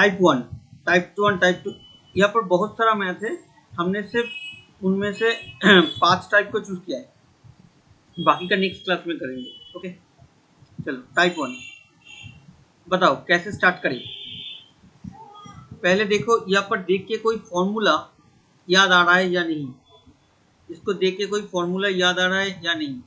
Type 1, type 2, यहाँ पर बहुत सारा मैथ है, हमने सिर्फ उनमें से 5 टाइप को चूज किया है, बाकी का नेक्स्ट क्लास में करेंगे। ओके, चलो टाइप 1 बताओ कैसे स्टार्ट करें। पहले देखो यहाँ पर देख के कोई फॉर्मूला याद आ रहा है या नहीं, इसको देख के कोई फॉर्मूला याद आ रहा है या नहीं।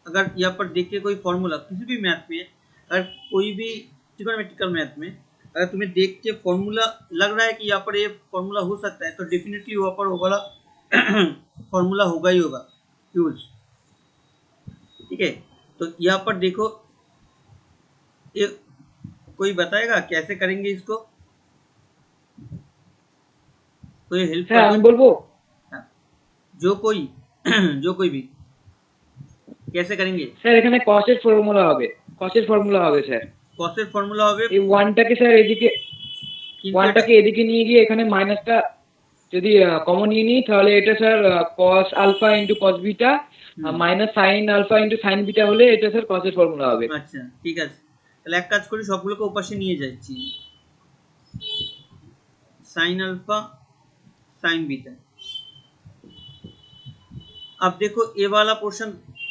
अगर यहाँ पर देख के कोई फॉर्मूला किसी भी मैथ में, अगर कोई भी ट्रिग्नोमेट्रिकल मैथ में अगर तुम्हें देख के फॉर्मूला लग रहा है कि यहाँ पर ये फॉर्मूला हो सकता है, तो डेफिनेटली वहाँ पर वो वाला फॉर्मूला होगा ही होगा यूज। ठीक है, तो यहाँ पर देखो, ये कोई बताएगा कैसे करेंगे इसको, कोई हेल्प স্যার कर আমি दे। বলবো हाँ, जो कोई जो कोई भी कैसे करेंगे। স্যার এখানে কসের ফর্মুলা হবে, কসের ফর্মুলা হবে স্যার। কসের ফর্মুলা হবে, এই ওয়ানটাকে স্যার এদিকে, কিন্তু এটা ওয়ানটাকে এদিকে নিয়ে গিয়ে এখানে মাইনাসটা যদি কমন নিয়ে নিই তাহলে এটা sir cos alpha into cos beta minus sine alpha into sine beta হলে এটা স্যার কসের ফর্মুলা হবে। আচ্ছা ঠিক আছে, তাহলে এক কাজ করি, সবগুলোকে ওপাশে নিয়ে যাচ্ছি, साइन अल्फा साइन बीटा। अब देखो ये वाला पोर्शन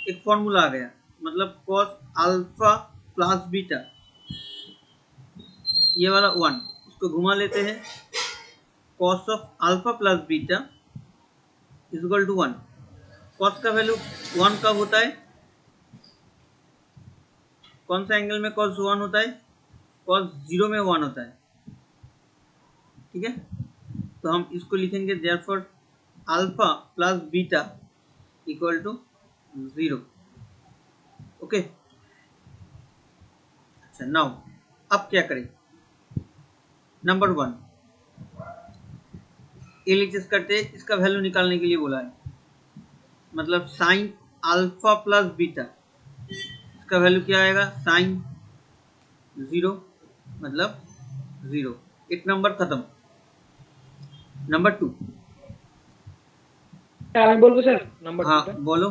एक फॉर्मूला आ गया, मतलब cos अल्फा प्लस बीटा, ये वाला 1, इसको घुमा लेते हैं, cos of alpha plus beta is equal to 1। cos का वैल्यू 1 कब होता है, कौन सा एंगल में cos 1 होता है, cos 0 में 1 होता है। ठीक है, तो हम इसको लिखेंगे therefore alpha plus beta equal to 0। Okay, अच्छा नाउ अब क्या करें। नंबर 1 एलएचएस करते हैं, इसका वैल्यू निकालने के लिए बोला है, मतलब साइन अल्फा प्लस बीटा, इसका वैल्यू क्या आएगा, साइन 0 मतलब 0, एक नंबर खत्म। नंबर 2, স্যার আমি বলবো স্যার নাম্বার हाँ 2টা। बोलो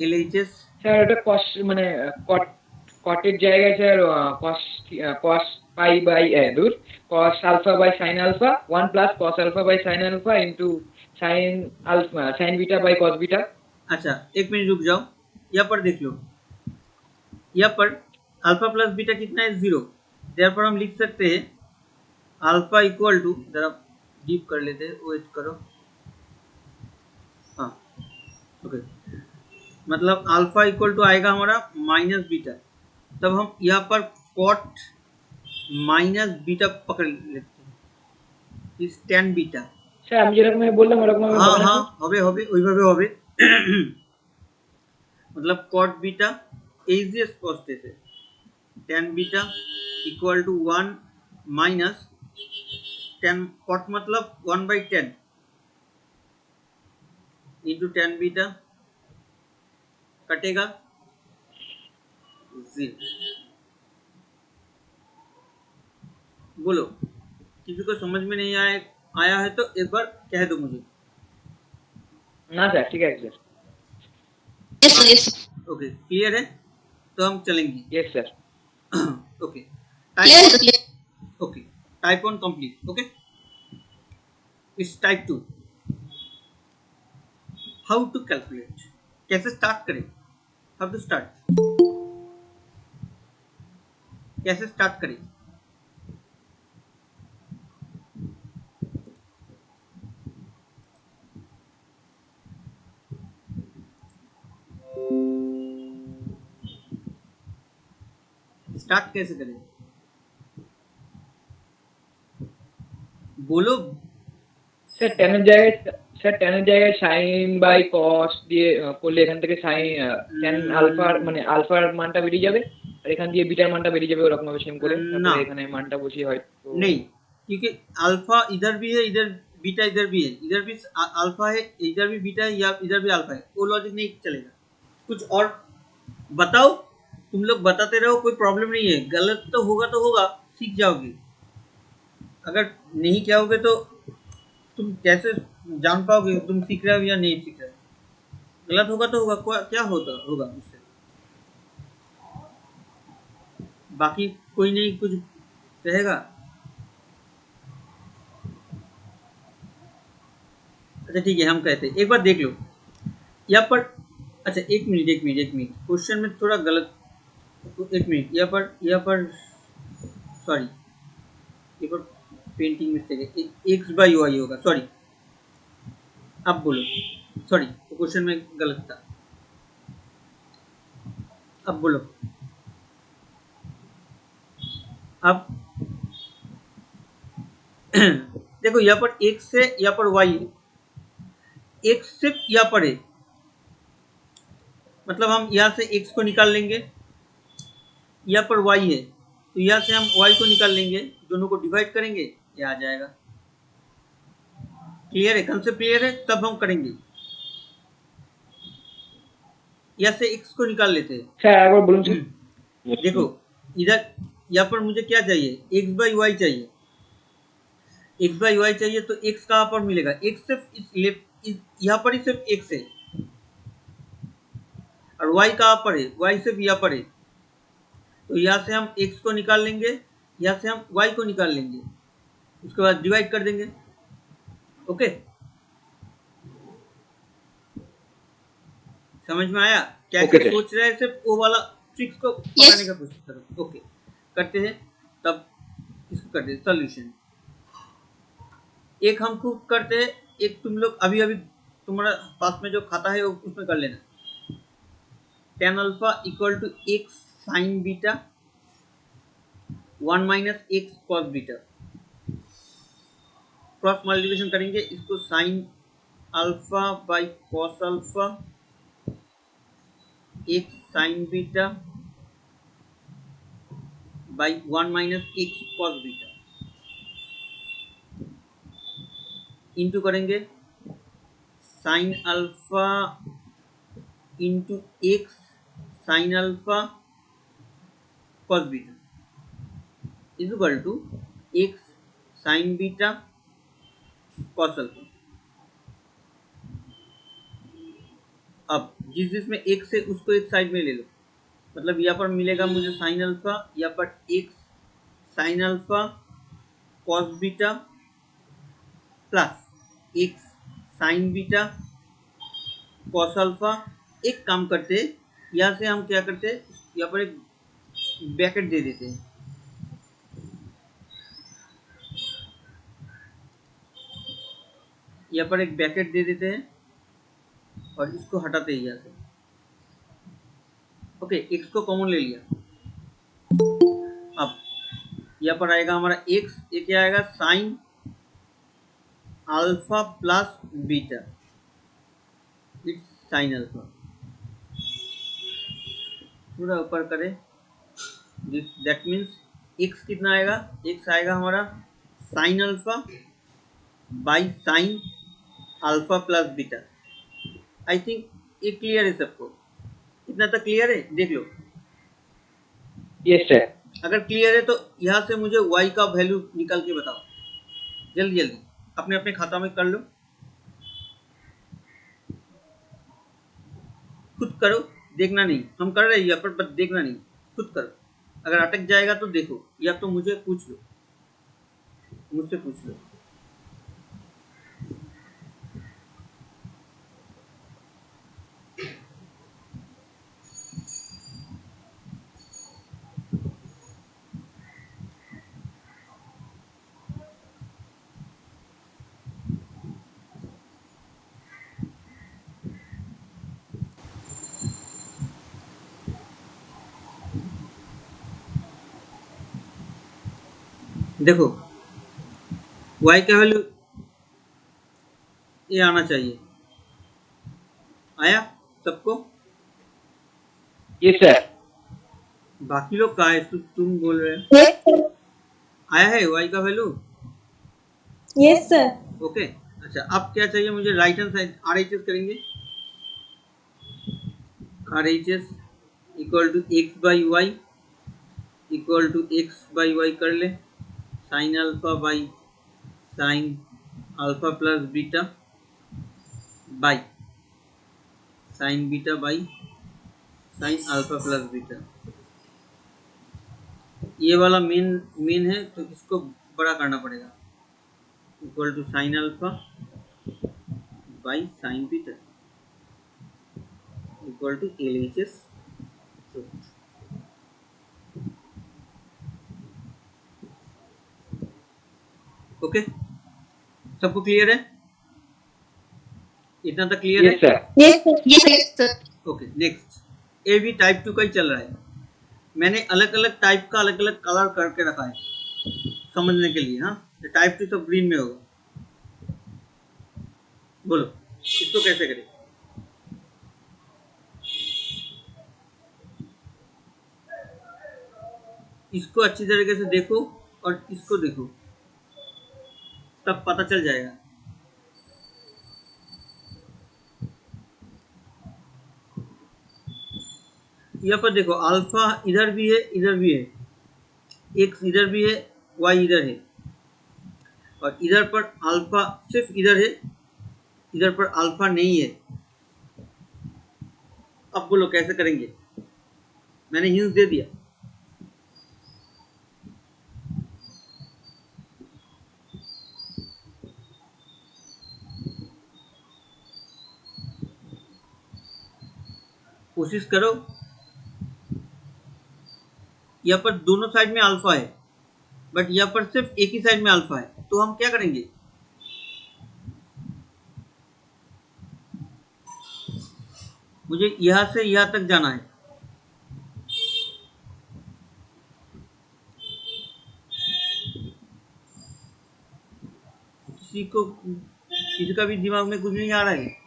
एलएचएस। স্যার এটা কস মানে কট, কটের জায়গায় sir cos, cos pi by দূর cos alpha by sine alpha 1 plus cos alpha by sine alpha into sine alpha sine beta by cos beta. अच्छा एक मिनट रुक जाओ, यहाँ पर देख लो, यहाँ पर अल्फा प्लस बीटा कितना है, 0, देयरफॉर हम लिख सकते हैं अल्फा इक्वल टू, जरा डीप कर लेते हैं, वेट करो, हाँ ओके, मतलब अल्फा इक्वल टू आएगा हमारा माइनस बीटा, तब हम यहाँ पर कॉट माइनस बीटा पकड़ लेते हैं, इस टेन बीटा। স্যার আমি যেরকম বললাম ওরকম हाँ হবে না हाँ স্যার? হবে হবে ওইভাবে হবে मतलब कॉट बीटा इजिएस्ट कॉस्ट से tan beta equal to 1 minus 10, cot मतलब 1/10 इंटू 10 बीटा, कटेगा 0। बोलो किसी को समझ में नहीं आया है तो एक बार कह दो मुझे। না স্যার ঠিক আছে sir. Yes yes okay clear है, तो हम चलेंगे। Yes sir. Okay type, okay type 1 complete. Okay, it's type 2, how to calculate, कैसे स्टार्ट करें, हाउ टू स्टार्ट, कैसे स्टार्ट करें। स्टार्ट कैसे करें, बोलो। স্যার টেনের জায়গায়, স্যার টেনের জায়গায় সাইন বাই কস দিয়ে করলে এখান থেকে সাইন টেন আলফার মানে আলফার মানটা বেরিয়ে যাবে আর এখান দিয়ে বিটার মানটা বেরিয়ে যাবে ওরকম ভাবে সেম করে ना তারপরে এখানে मानটা বসিয়ে হয়তো नहीं, क्योंकि अल्फा इधर भी है, इधर बीटा इधर भी है, इधर भी अल्फा है, इधर भी बीटा है, या इधर भी अल्फा है, वो लॉजिक नहीं चलेगा। कुछ और बताओ, तुम लोग बताते रहो, कोई प्रॉब्लम नहीं है, गलत तो होगा, सीख जाओगे, अगर नहीं क्या होगे तो तुम कैसे जान पाओगे तुम सीख रहे हो या नहीं सीख रहे हो। गलत होगा तो होगा, क्या होगा उससे, बाकी कोई नहीं, कुछ रहेगा। अच्छा ठीक है, हम कहते हैं एक बार देख लो यहाँ पर। अच्छा एक मिनट एक मिनट एक मिनट, क्वेश्चन में थोड़ा गलत, एक मिनट यहाँ पर सॉरी, यहाँ पर पेंटिंग मिस्टेक है, एक्स बाई वाई होगा, सॉरी। अब बोलो, सॉरी तो क्वेश्चन में गलत था, अब बोलो। अब देखो यहाँ पर एक्स है, यहाँ पर वाई है, एक्स सिर्फ यहाँ पर है, मतलब हम यहाँ से एक्स को निकाल लेंगे, यहाँ पर वाई है तो यहाँ से हम वाई को निकाल लेंगे, दोनों को डिवाइड करेंगे, ये आ जाएगा। क्लियर है, कंसेप्ट क्लियर है, तब हम करेंगे। यहाँ से एक्स को निकाल लेते हैं। স্যার একবার বলুন স্যার। देखो इधर यहाँ पर मुझे क्या चाहिए, एक्स बाई वाई चाहिए, एक्स बाई वाई चाहिए, तो एक्स कहाँ पर मिलेगा, एक्स सिर्फ इस लेफ्ट यहाँ पर ही सिर्फ एक्स है, और वाई कहाँ पर है, वाई सिर्फ यहाँ पर है, तो यहाँ से हम एक्स को निकाल लेंगे, यहाँ से हम वाई को निकाल लेंगे, उसके बाद डिवाइड कर देंगे। ओके, समझ में आया क्या ओके क्या सर। सोच रहे हैं, सिर्फ वो वाला ट्रिक्स को पकड़ने का कोशिश करो। ओके करते हैं, तब इसको करते हैं सॉल्यूशन। एक हम खूब करते हैं, एक तुम लोग अभी अभी तुम्हारा पास में जो खाता है वो उसमें कर लेना। tan alpha equal to x sine beta 1 minus x cos beta, cross multiplication करेंगे इसको, sine alpha by cos alpha x sine beta by 1 minus x cos beta, into करेंगे sine alpha into x sine alpha cos beta is equal to x sine beta cos alpha. अब जिस जिसमें x है उसको एक side में ले लो, मतलब यहाँ पर मिलेगा मुझे साइन अल्फा, यहाँ पर x sine alpha cos beta plus x sine beta cos alpha. एक काम करते हैं, यहाँ से हम क्या करते हैं, यहाँ पर एक ब्रैकेट दे देते हैं, यहाँ पर एक ब्रैकेट दे देते हैं और इसको हटाते हैं यहाँ से। ओके, एक्स को कॉमन ले लिया, अब यहाँ पर आएगा हमारा एक्स, ये क्या आएगा sine alpha plus beta, it's sine alpha. पूरा ऊपर करें, दिस दैट मीन्स एक्स कितना आएगा, एक्स आएगा हमारा sine alpha by sine alpha plus beta. I think ये क्लियर है सबको, इतना तक क्लियर है, देख लो। Yes sir. अगर क्लियर है तो यहाँ से मुझे y का वैल्यू निकाल के बताओ, जल्दी जल्दी अपने अपने खाता में कर लो, खुद करो, देखना नहीं, हम कर रहे हैं यहाँ पर, बस देखना नहीं, खुद करो। अगर अटक जाएगा तो देखो, या तो मुझे पूछ लो, मुझसे पूछ लो। देखो y का वैल्यू ये आना चाहिए, आया सबको? Yes sir. बाकी लोग कहा है, तुम बोल रहे हो Yes, sir. आया है y का वैल्यू? Yes, sir. ओके अच्छा, अब क्या चाहिए मुझे, राइट हैंड साइड RHS करेंगे, RHS equal to x by y equal to x by y कर ले, sine alpha by sine alpha plus beta by sine beta by sine alpha plus beta. ये वाला मेन है तो इसको बड़ा करना पड़ेगा, equal to sine alpha by sine beta equal to LHS। Okay, सबको क्लियर है? इतना तक क्लियर है? Yes sir. Yes, sir. Yes, sir. Okay, next ये भी टाइप 2 का ही चल रहा है। मैंने अलग अलग टाइप का अलग अलग कलर करके रखा है समझने के लिए। हाँ, टाइप 2 तो ग्रीन में होगा। बोलो इसको कैसे करें? इसको अच्छी तरीके से देखो और इसको देखो, तब पता चल जाएगा। यहाँ पर देखो अल्फा इधर भी है इधर भी है, एक्स इधर भी है वाई इधर है, और इधर पर अल्फा सिर्फ इधर है, इधर पर अल्फा नहीं है। अब बोलो कैसे करेंगे? मैंने हिंट दे दिया। कोशिश करो। यहाँ पर दोनों साइड में अल्फा है, बट यहाँ पर सिर्फ एक ही साइड में अल्फा है, तो हम क्या करेंगे? मुझे यहाँ से यहाँ तक जाना है। किसी का भी दिमाग में कुछ नहीं आ रहा है?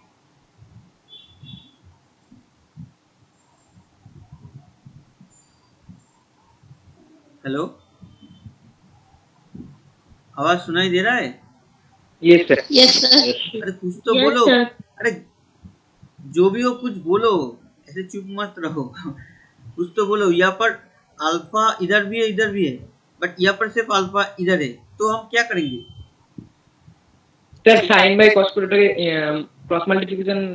हेलो, आवाज सुनाई दे रहा है? Yes sir. Yes, sir. अरे कुछ तो Yes, बोलो। sir. अरे जो भी हो कुछ बोलो, ऐसे चुप मत रहो। कुछ तो बोलो। यहाँ पर अल्फा इधर भी है इधर भी है, बट यहाँ पर सिर्फ अल्फा इधर है, तो हम क्या करेंगे? Sir sine by cos product cross multiplication.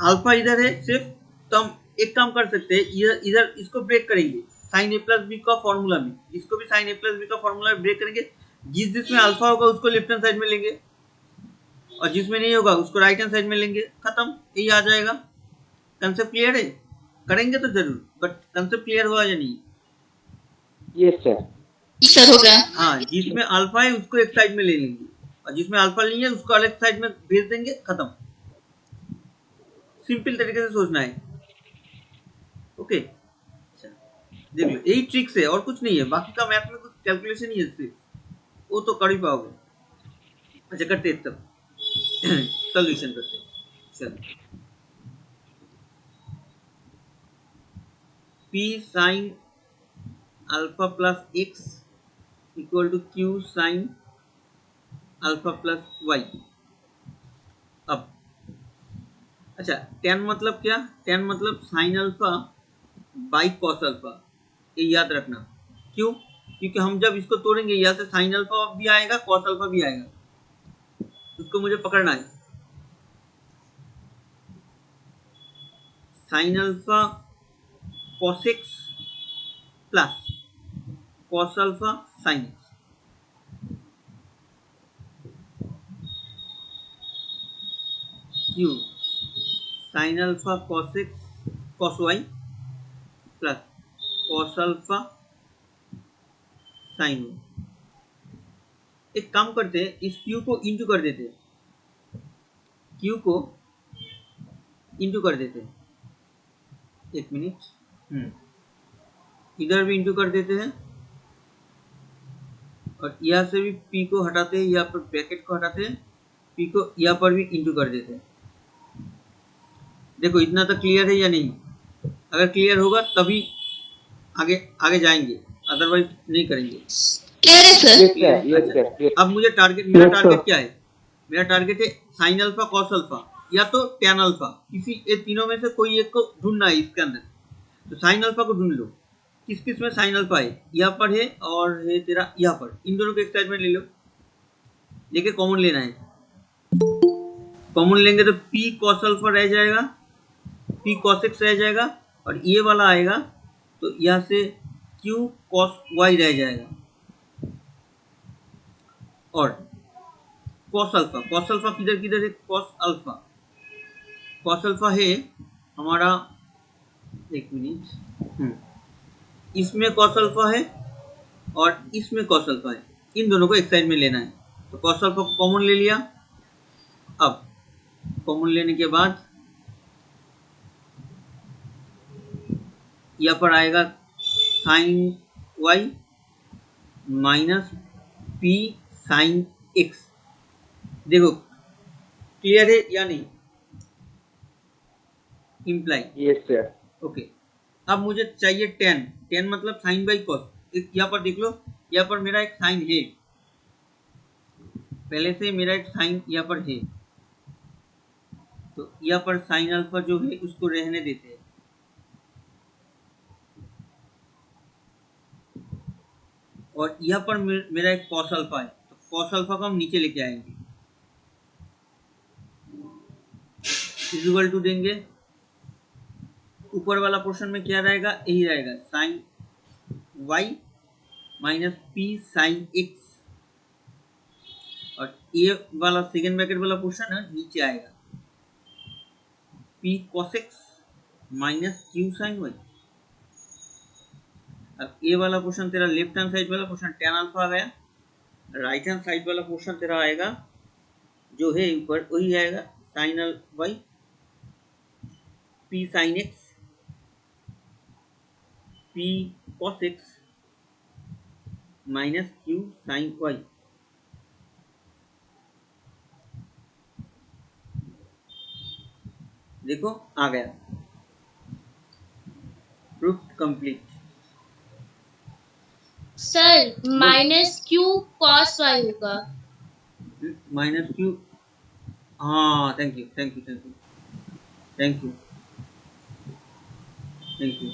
Alpha इधर है सिर्फ, तो हम एक काम कर सकते हैं, इधर इधर इसको ब्रेक करेंगे साइन ए प्लस बी का फॉर्मूला में, इसको भी साइन ए प्लस बी का फॉर्मूला में ब्रेक करेंगे। जिसमें अल्फा होगा उसको लेफ्ट हैंड साइड में लेंगे, और जिसमें नहीं होगा उसको राइट हैंड साइड में लेंगे, खत्म, यही आ जाएगा। कंसेप्ट क्लियर है? करेंगे तो जरूर, बट कंसेप्ट क्लियर हुआ या नहीं? Yes sir. सर हो गया। हाँ, जिसमें अल्फा है उसको एक साइड में ले लेंगे, और जिसमें अल्फा नहीं है उसको अलग साइड में भेज देंगे, खत्म। सिंपल तरीके से सोचना है। ओके, देख लो, यही ट्रिक्स है और कुछ नहीं है। बाकी का मैथ में कुछ कैलकुलेशन ही है सिर्फ, वो तो कर ही पाओगे। अच्छा, करते तब सोल्यूशन करते। चलो, P sine alpha plus x equal to Q sine alpha plus y. अब अच्छा, tan मतलब क्या? tan मतलब sine alpha by cos alpha, ये याद रखना। क्यों? क्योंकि हम जब इसको तोड़ेंगे यहाँ से साइन अल्फा भी आएगा कॉस अल्फा भी आएगा, उसको मुझे पकड़ना है। Sine alpha cos x plus cos alpha sine x, क्यों? Sine alpha cos x cos y plus cos alpha sine y. एक काम करते हैं, इस क्यू को इंटू कर देते हैं, क्यू को इंटू कर देते हैं। एक मिनट, इधर भी इंटू कर देते हैं, और यहाँ से भी पी को हटाते हैं, यहाँ पर ब्रैकेट को हटाते हैं, पी को यहाँ पर भी इंटू कर देते हैं। देखो इतना तो क्लियर है या नहीं? अगर क्लियर होगा तभी आगे आगे जाएंगे, अदरवाइज नहीं करेंगे। क्लियर है sir. Yes sir. Yes sir. अब मुझे मेरा टारगेट क्या है? मेरा टारगेट है साइन अल्फा कॉस अल्फा या तो टैन अल्फा, किसी ये तीनों में से कोई एक को ढूंढना है इसके अंदर। तो साइन अल्फा को ढूंढ लो, किस किस में साइन अल्फा है? यहाँ पर है और है तेरा यहाँ पर, इन दोनों को एक साइड में ले लो, लेके कॉमन लेना है। कॉमन लेंगे तो पी कॉस अल्फा रह जाएगा, पी कॉस एक्स रह जाएगा, और ये वाला आएगा तो यहाँ से क्यू कॉस वाई रह जाएगा, और कॉस अल्फा किधर किधर है, कॉस अल्फा है हमारा, एक मिनट, इसमें कॉस अल्फा है और इसमें कॉस अल्फा है, इन दोनों को एक साइड में लेना है। तो कॉस अल्फा को कॉमन ले लिया। अब कॉमन लेने के बाद यहाँ पर आएगा sine y minus P sine x. देखो क्लियर है या नहीं, इम्प्लाई। Yes sir. ओके, अब मुझे चाहिए टेन मतलब साइन बाई कॉस। यहाँ पर देख लो, यहाँ पर मेरा एक साइन है, पहले से मेरा एक साइन यहाँ पर है, तो यहाँ पर साइन अल्फा जो है उसको रहने देते हैं, और यहाँ पर मेरा एक कॉस अल्फा है, तो कॉस अल्फा को हम नीचे लेके आएंगे, इक्वल टू देंगे, ऊपर वाला पोर्शन में क्या रहेगा, यही रहेगा sine y minus P sine x, और ये वाला सेकेंड ब्रैकेट वाला पोर्शन है नीचे आएगा P cos x minus Q sine y. अब ये वाला पोर्शन तेरा लेफ्ट हैंड साइड वाला पोर्शन टेन अल्फा आ गया, राइट हैंड साइड वाला पोर्शन तेरा आएगा जो है ऊपर वही आएगा sine y P sine x P cos x minus Q sine y. देखो आ गया, proof complete. Sir minus Q cos y होगा। माइनस क्यू, हाँ thank you thank you thank you thank you thank you.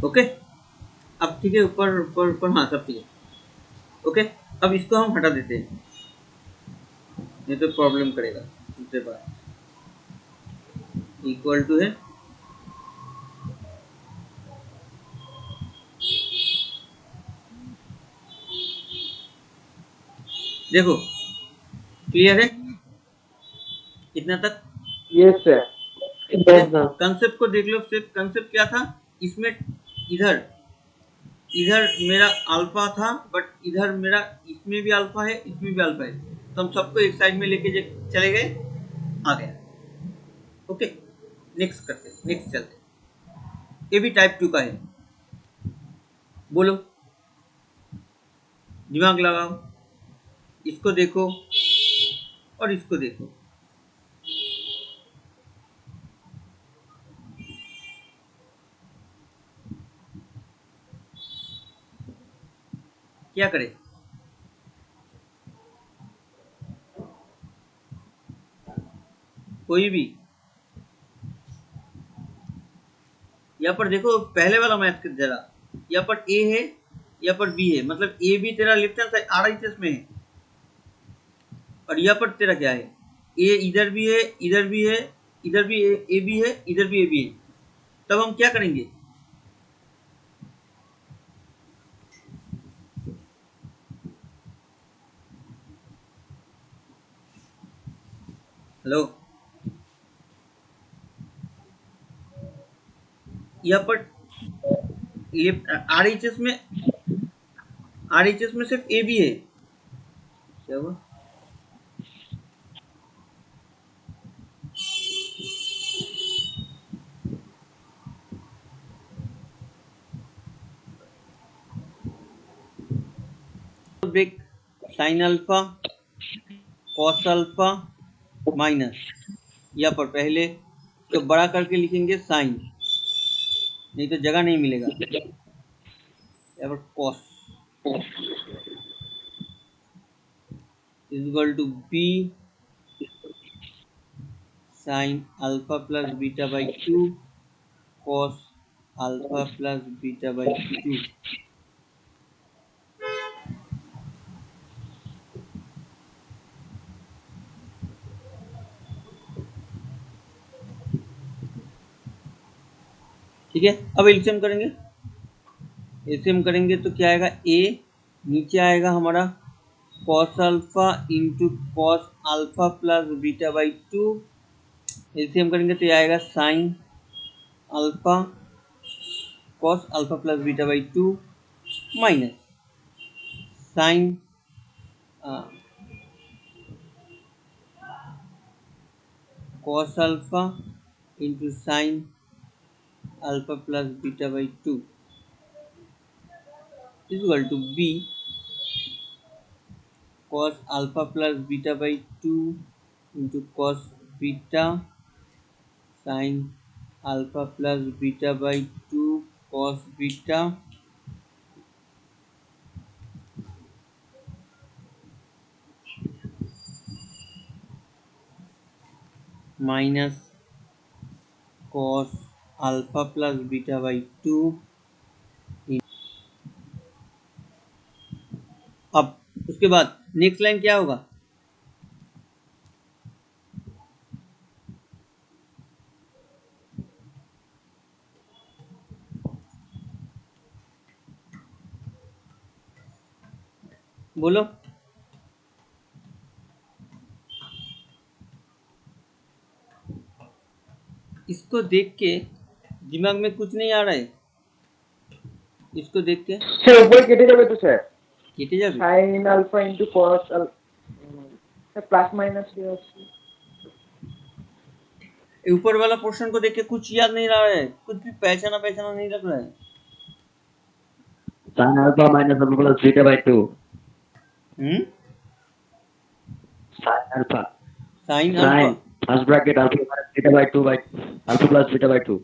Okay, अब ठीक है, ऊपर ऊपर ऊपर, हाँ सब ठीक है। ओके, अब इसको हम हटा देते हैं, नहीं तो प्रॉब्लम करेगा दूसरे बार। इक्वल टू है देखो क्लियर है इतना तक। Yes sir. कंसेप्ट को देख लो, सिर्फ कंसेप्ट क्या था इसमें, इधर इधर मेरा अल्फा था, बट इधर मेरा इसमें भी अल्फा है इसमें भी अल्फा है, तो हम सबको एक साइड में लेके चले गए, आ गया। ओके, नेक्स्ट करते, नेक्स्ट चलते। ये भी टाइप 2 का है, बोलो, दिमाग लगाओ, इसको देखो और इसको देखो। क्या करें, कोई भी। यहाँ पर देखो पहले वाला मैथ जरा, यहाँ पर ए है यहाँ पर बी है, मतलब ए भी तेरा लेफ्ट हैंड साइड आरएचएस में है, और यहाँ पर तेरा क्या है, ए इधर भी है इधर भी है, इधर भी ए भी है इधर भी ए भी है। तब हम क्या करेंगे, हेलो, यहाँ पर लेफ्ट आरएचएस में सिर्फ ए भी है, क्या हुआ, break sine alpha cos alpha minus, यहाँ पर पहले तो बड़ा करके लिखेंगे साइन, नहीं तो जगह नहीं मिलेगा, यहाँ पर cos is equal to B sine alpha plus beta by 2 cos alpha plus beta by 2। ठीक है, अब एलसीएम करेंगे। एलसीएम करेंगे तो क्या आएगा, ए नीचे आएगा हमारा cos alpha into cos alpha plus beta by 2। LCM करेंगे तो ये आएगा sine alpha cos alpha plus beta by 2 minus sine cos alpha into sine alpha plus beta by 2 is equal to B cos alpha plus beta by 2 into cos beta sin alpha plus beta by 2 cos beta minus cos alpha plus beta by 2। अब उसके बाद next line क्या होगा, बोलो। इसको देख के दिमाग में कुछ नहीं आ रहा है, इसको देख के স্যার উপরে কেটে যাবে তো স্যার, केटे जाबे। সাইন আলফা ইনটু কস স্যার প্লাস মাইনাস দিয়ে আসছে। ऊपर वाला पोर्शन को देख के कुछ याद नहीं रहा है, कुछ भी पहचाना पहचाना नहीं लग रहा है। sin alpha minus alpha plus beta by 2 sin alpha sine sin alpha first bracket alpha minus beta by 2 by alpha plus beta by 2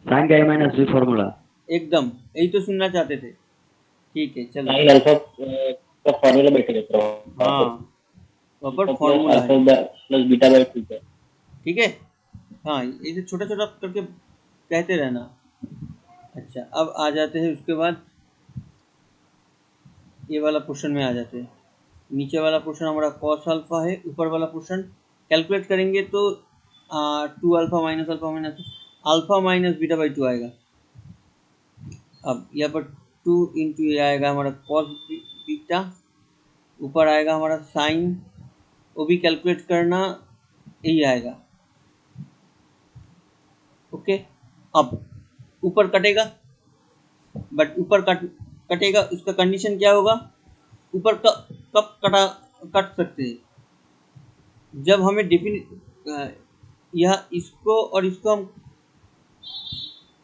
sin का a minus b formula एकदम यही तो सुनना चाहते थे। ठीक है चलो, साइन अल्फा का फॉर्मूला बैठ गया हाँ वहाँ पर फॉर्मूला है, अल्फा प्लस बीटा बाय 2 का। ठीक है। हाँ इसे छोटा छोटा करके कहते रहना। अच्छा अब आ जाते हैं उसके बाद ये वाला पोर्शन में आ जाते हैं। नीचे वाला पोर्शन हमारा कॉस अल्फा है, ऊपर वाला पोर्शन कैलकुलेट करेंगे तो 2 alpha minus alpha minus beta by 2 आएगा। अब यहाँ पर 2 इंटू ये आएगा हमारा कॉस बीटा, ऊपर आएगा हमारा साइन, वो भी कैलकुलेट करना, यही आएगा। ओके अब ऊपर कटेगा, बट ऊपर कटेगा उसका कंडीशन क्या होगा, ऊपर कब कट सकते हैं, जब हमें यह इसको और इसको हम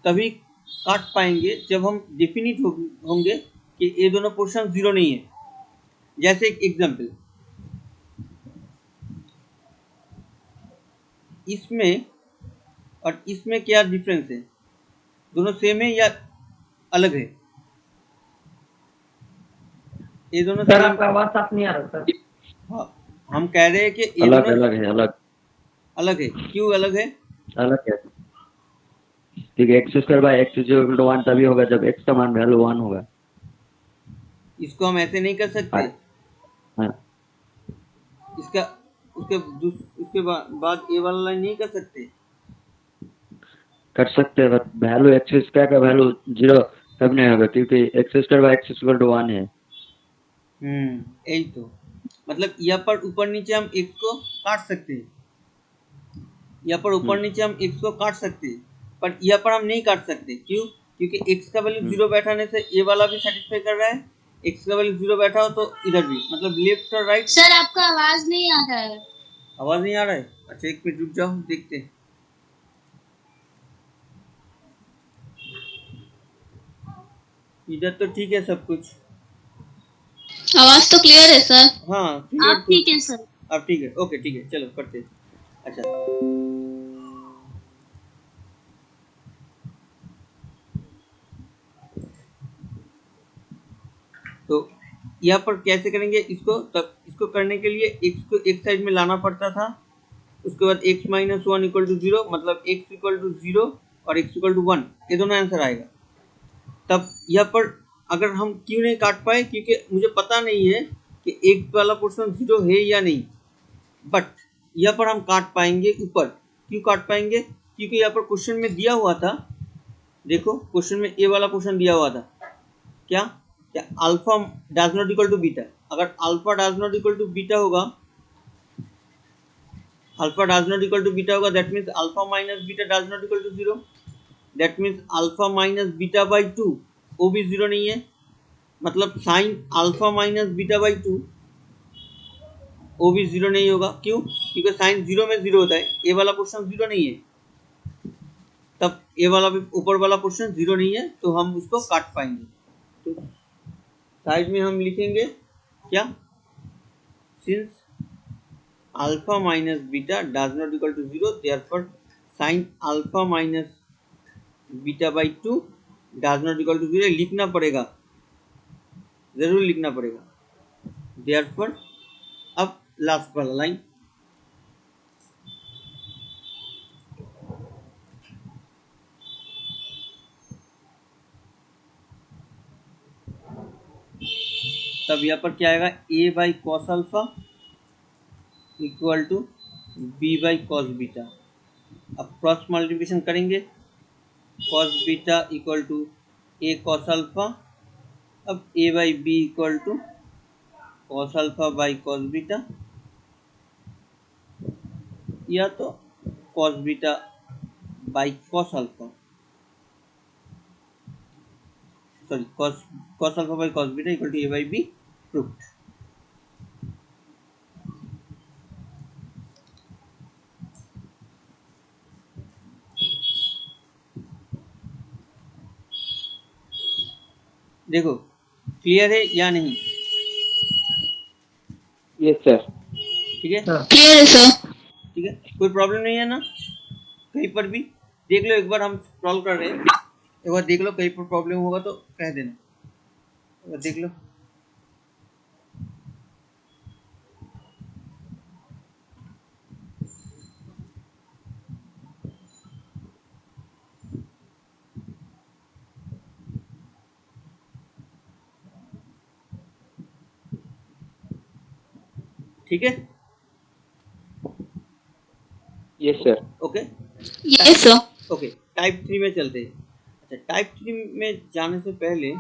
तभी काट पाएंगे जब हम डेफिनिट होंगे कि ये दोनों पोर्शन जीरो नहीं है। जैसे एक एग्जांपल, इसमें और इसमें क्या डिफरेंस है, दोनों सेम है या अलग है, ये दोनों सर सेम। आपका आवाज साफ नहीं आ रहा सर। हाँ, हम कह रहे हैं कि ये अलग दोनों अलग है अलग है। क्यों अलग है, अलग है ठीक है। X square by x is equal to 1 तभी होगा जब x का मान वैल्यू 1 होगा। इसको हम ऐसे नहीं कर सकते। हाँ इसका उसके बाद ये वाला लाइन नहीं कर सकते। कर सकते हैं, बट वैल्यू एक्स स्क्वायर का वैल्यू 0 कब नहीं होगा क्योंकि x square by x equal to 1 है। यही तो मतलब यहाँ पर ऊपर नीचे हम x को काट सकते हैं, यहाँ पर ऊपर नीचे हम x को काट सकते हैं, पर यहाँ पर हम नहीं काट सकते। क्यों, क्योंकि x का वैल्यू 0 बैठाने से ये वाला भी सेटिस्फाई कर रहा है, x का वैल्यू 0 बैठा हो तो इधर भी, मतलब लेफ्ट और राइट। सर आपका आवाज नहीं आ रहा है। आवाज नहीं आ रहा है, अच्छा एक मिनट रुक जाओ देखते हैं। इधर तो ठीक है सब कुछ, आवाज तो क्लियर है सर। हाँ आप ठीक है सर। अब ठीक है, ओके ठीक है चलो करते हैं। अच्छा तो यहाँ पर कैसे करेंगे इसको, तब इसको करने के लिए x को एक साइड में लाना पड़ता था, उसके बाद x माइनस 1 इक्वल टू 0, मतलब x इक्वल टू 0 और x इक्वल टू 1, ये दोनों आंसर आएगा। तब यहाँ पर अगर हम क्यों नहीं काट पाए, क्योंकि मुझे पता नहीं है कि x वाला पोर्शन 0 है या नहीं, बट यहाँ पर हम काट पाएंगे ऊपर। क्यों काट पाएंगे, क्योंकि यहाँ पर क्वेश्चन में दिया हुआ था, देखो क्वेश्चन में ए वाला क्वेश्चन दिया हुआ था, क्या क्या alpha does not equal to beta. अगर alpha does not equal to beta होगा, alpha does not equal to beta होगा, that means alpha minus beta does not equal to 0, that means alpha minus beta by 2 वो भी 0 नहीं है, मतलब sine alpha minus beta by 2 वो भी 0 नहीं होगा। क्यों? क्योंकि साइन 0 में 0 होता है, ए वाला क्वेश्चन 0 नहीं है, तब ए वाला भी ऊपर वाला क्वेश्चन 0 नहीं है, तो हम उसको काट पाएंगे। तो साइड में हम लिखेंगे क्या, since alpha minus beta does not equal to 0, therefore sine alpha minus beta by 2 does not equal to 0 लिखना पड़ेगा, जरूर लिखना पड़ेगा। देयरफॉर अब लास्ट वाला लाइन, तब यहाँ पर क्या आएगा, A by cos alpha equal to B by cos beta. अब क्रॉस मल्टीप्लिकेशन करेंगे, cos beta equal to A cos alpha, अब A by B equal to cos alpha by cos beta, या तो cos beta by cos alpha, sorry cos alpha by cos beta equal to A by B proved. देखो clear है या नहीं? Yes sir. ठीक है, clear है sir. ठीक है, कोई प्रॉब्लम नहीं है ना? कहीं पर भी देख लो, एक बार हम सॉल्व कर रहे हैं, एक बार देख लो, कहीं पर प्रॉब्लम होगा तो कह देना, एक बार देख लो। ठीक है, yes sir. Okay yes sir. Okay, type 3 में चलते हैं। अच्छा, टाइप 3 में जाने से पहले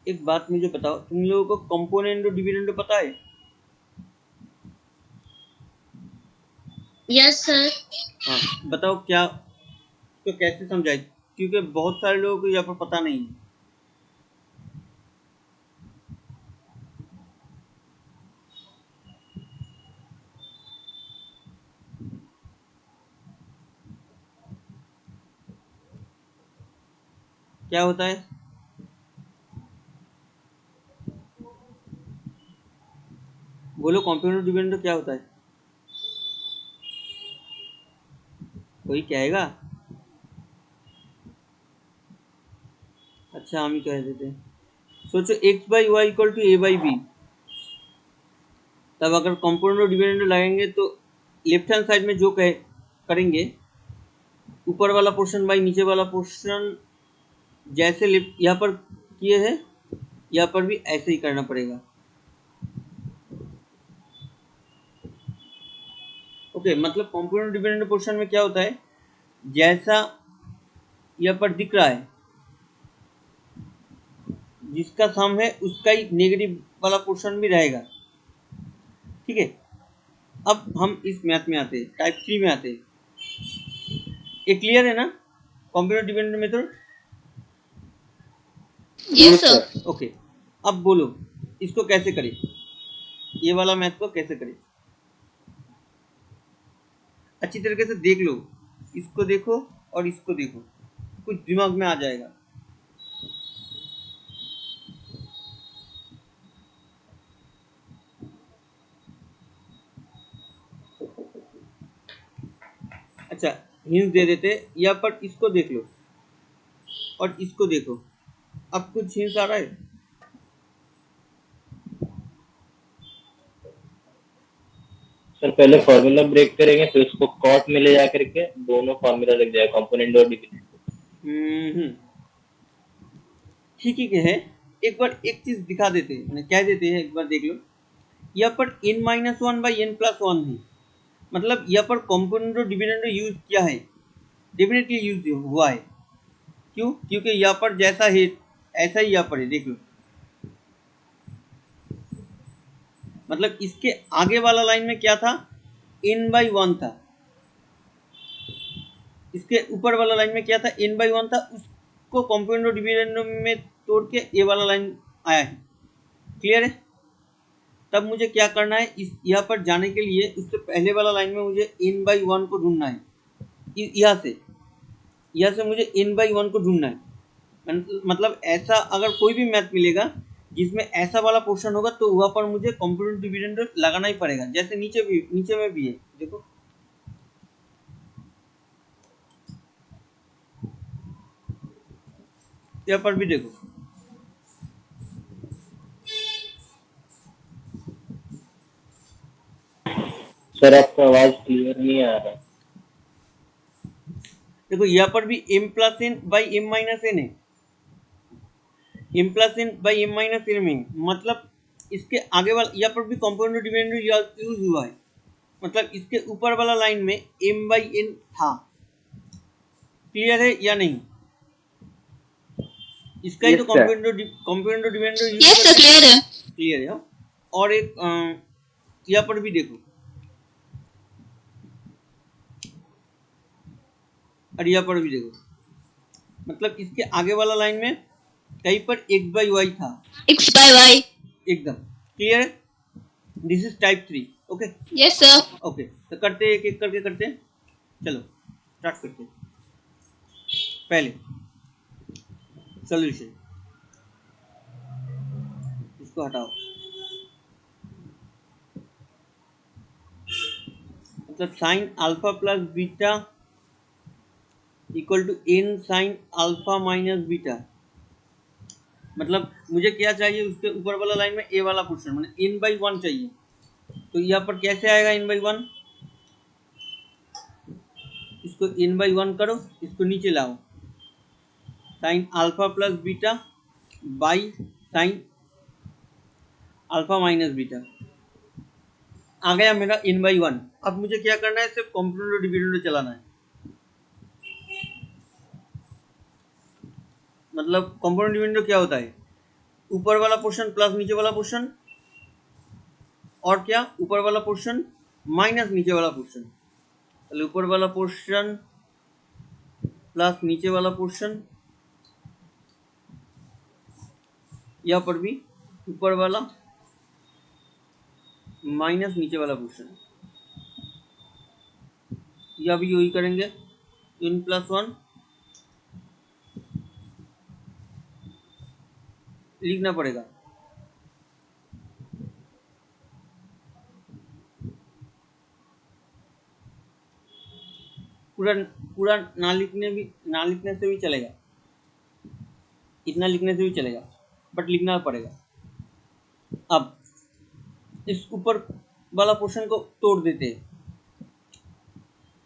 एक बात मुझे बताओ, तुम लोगों को कंपोनेंट और डिविडेंड पता है? Yes sir. हाँ, बताओ क्या, तो कैसे समझाए, क्योंकि बहुत सारे लोगों को यहाँ पर पता नहीं है। क्या होता है? बोलो, कंपोनेंट डिविडेंड क्या होता है? कोई कहेगा? अच्छा, हम ही कह देते हैं। सोचो x by y equal to A by B, तब अगर कंपोनेंट और डिविडेंड लगाएंगे तो लेफ्ट हैंड साइड में जो कहे करेंगे, ऊपर वाला पोर्शन बाई नीचे वाला पोर्शन, जैसे यहाँ पर किए हैं यहाँ पर भी ऐसे ही करना पड़ेगा। ओके, मतलब कंपोनेंट डिपेंडेंट पोर्शन में क्या होता है, जैसा यहाँ पर दिख रहा है, जिसका सम है उसका ही नेगेटिव वाला पोर्शन भी रहेगा। ठीक है, अब हम इस मैथ में आते हैं, टाइप 3 में आते हैं। ये क्लियर है ना, component dependent method? Yes sir. Okay, अब बोलो इसको कैसे करें, ये वाला मैथ को कैसे करें? अच्छी तरीके से देख लो, इसको देखो और इसको देखो, कुछ दिमाग में आ जाएगा। अच्छा, हिंट दे देते, यहाँ पर इसको देख लो और इसको देखो, अब कुछ हिंट आ रहा है? सर पहले फॉर्मूला ब्रेक करेंगे, फिर उसको कॉट में ले जा करके दोनों फॉर्मूला लग जाएगा, कंपोनेंट और डिविडेंड। ठीक ही है, एक बार एक चीज दिखा देते हैं, कह देते हैं, एक बार देख लो। यहाँ पर n-1 बाई n+1 है, मतलब यहाँ पर कॉम्पोनेंट और डिविडेंड यूज किया है, डेफिनेटली यूज हुआ है। क्यों? क्योंकि यहाँ पर जैसा है ऐसा ही यहाँ पर है, देख लो। मतलब इसके आगे वाला लाइन में क्या था, n/1 था, इसके ऊपर वाला लाइन में क्या था, n/1 था, उसको कॉम्पोनेंट और डिविडेंड में तोड़ के ये वाला लाइन आया है। क्लियर है? तब मुझे क्या करना है, इस यहाँ पर जाने के लिए उससे पहले वाला लाइन में मुझे n/1 को ढूंढना है। यहाँ से मुझे n/1 को ढूंढना है। मतलब ऐसा अगर कोई भी मैथ मिलेगा जिसमें ऐसा वाला पोर्शन होगा तो वहाँ पर मुझे कॉम्पोनेंट डिविडेंड लगाना ही पड़ेगा। जैसे नीचे में भी है, देखो यहाँ पर भी देखो। सर आपका आवाज क्लियर नहीं आ रहा। देखो यहाँ पर भी m+n/m-n है, m+n/m-n में, मतलब इसके आगे वाला यहाँ पर भी कॉम्पोनेंट डिविडेंड यूज हुआ है। मतलब इसके ऊपर वाला लाइन में m/n था। क्लियर है या नहीं? इसका ही तो Yes, sir. Component dividend use yes sir, clear है। क्लियर है। और एक यहाँ पर भी देखो, और यहाँ पर भी देखो, मतलब इसके आगे वाला लाइन में कहीं पर x/y था, x/y। एकदम क्लियर है। This is type 3। Okay yes sir. Okay, तो करते हैं, एक एक करके करते हैं। चलो स्टार्ट करते हैं। पहले सॉल्यूशन, इसको हटाओ। मतलब sine alpha plus beta equal to n sine alpha minus beta. मतलब मुझे क्या चाहिए, उसके ऊपर वाला लाइन में a वाला पोर्शन, मतलब n/1 चाहिए। तो यहाँ पर कैसे आएगा n/1, इसको n/1 करो, इसको नीचे लाओ, sine alpha plus beta by sine alpha minus beta, आ गया मेरा n/1। अब मुझे क्या करना है, सिर्फ कॉम्पोनेंट और डिविडेंड चलाना है। मतलब कॉम्पोनेंट डिविडेंड क्या होता है, ऊपर वाला पोर्शन प्लस नीचे वाला पोर्शन, और क्या, ऊपर वाला पोर्शन माइनस नीचे वाला पोर्शन। चलो ऊपर वाला पोर्शन प्लस नीचे वाला पोर्शन, यहाँ पर भी ऊपर वाला माइनस नीचे वाला पोर्शन, या भी यही करेंगे, n+1 लिखना पड़ेगा। पूरा पूरा ना लिखने से भी चलेगा, इतना लिखने से भी चलेगा, बट लिखना पड़ेगा। अब इस ऊपर वाला पोर्शन को तोड़ देते हैं।